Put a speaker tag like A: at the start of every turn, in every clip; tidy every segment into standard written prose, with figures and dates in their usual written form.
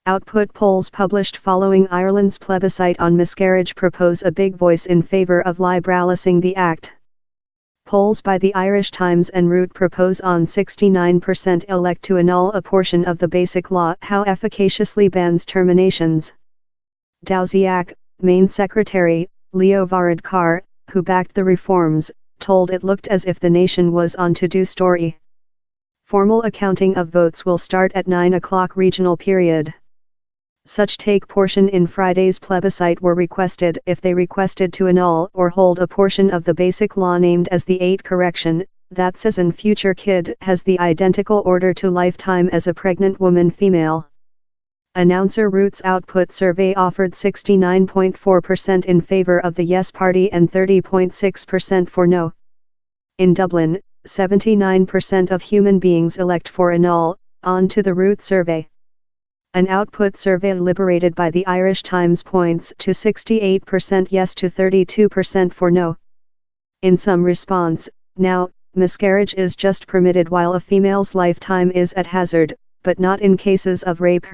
A: Output polls published following Ireland's plebiscite on miscarriage propose a big voice in favour of liberalising the Act. Polls by the Irish Times and Root propose on 69% elect to annul a portion of the Basic Law how efficaciously bans terminations. Dowsiak, Main Secretary, Leo Varadkar, who backed the reforms, told it looked as if the nation was on to-do story. Formal accounting of votes will start at 9 o'clock regional period. Such take portion in Friday's plebiscite were requested if they requested to annul or hold a portion of the Basic Law named as the 8 correction, that says an future kid has the identical order to lifetime as a pregnant woman female. Announcer Root's output survey offered 69.4% in favour of the Yes Party and 30.6% for No. In Dublin, 79% of human beings elect for annul, on to the Root survey. An output survey liberated by the Irish Times points to 68% yes to 32% for no. In some response, now, miscarriage is just permitted while a female's lifetime is at hazard, but not in cases of rape,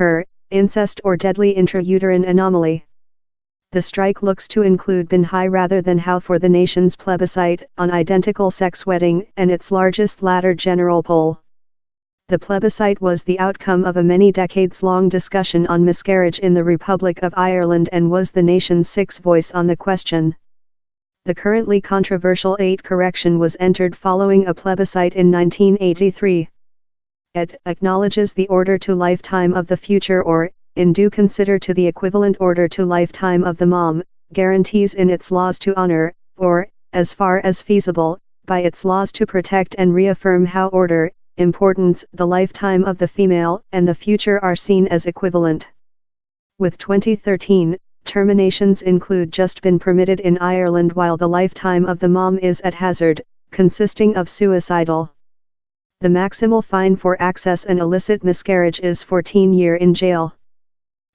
A: incest or deadly intrauterine anomaly. The strike looks to include bin high rather than how for the nation's plebiscite on identical sex wedding and its largest latter general poll. The plebiscite was the outcome of a many decades-long discussion on miscarriage in the Republic of Ireland and was the nation's sixth voice on the question. The currently controversial 8 correction was entered following a plebiscite in 1983. It acknowledges the order to lifetime of the future or, in due consider to the equivalent order to lifetime of the mom, guarantees in its laws to honor, or, as far as feasible, by its laws to protect and reaffirm how order, importance, the lifetime of the female and the future are seen as equivalent. With 2013, terminations include just been permitted in Ireland while the lifetime of the mom is at hazard, consisting of suicidal. The maximal fine for access and illicit miscarriage is 14 years in jail.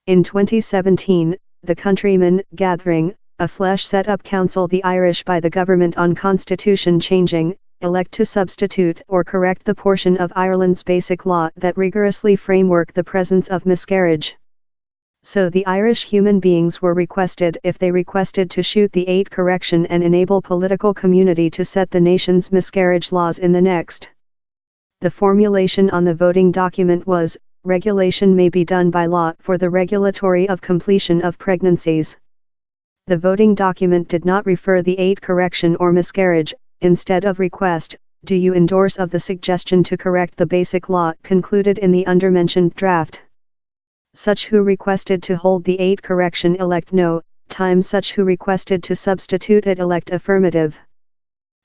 A: In 2017, the Countrymen Gathering, a flesh set up council the Irish by the government on constitution changing, elect to substitute or correct the portion of Ireland's Basic Law that rigorously framework the presence of miscarriage. So the Irish human beings were requested if they requested to shoot the 8 correction and enable political community to set the nation's miscarriage laws in the next. The formulation on the voting document was, regulation may be done by law for the regulatory of completion of pregnancies. The voting document did not refer the 8 correction or miscarriage. Instead of request, do you endorse of the suggestion to correct the Basic Law concluded in the undermentioned draft? Such who requested to hold the 8 correction elect no, times such who requested to substitute it elect affirmative.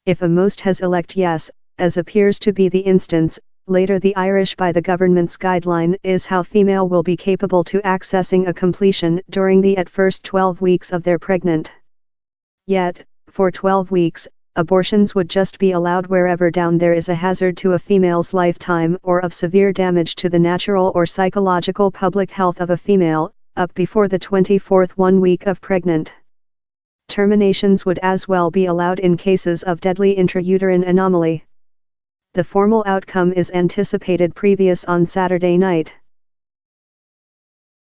A: If a most has elect yes, as appears to be the instance, later the Irish by the government's guideline is how female will be capable to accessing a completion during the at first 12 weeks of their pregnant. Yet, for 12 weeks, abortions would just be allowed wherever down there is a hazard to a female's lifetime or of severe damage to the natural or psychological public health of a female, up before the 24th 1 week of pregnant. Terminations would as well be allowed in cases of deadly intrauterine anomaly. The formal outcome is anticipated previous on Saturday night.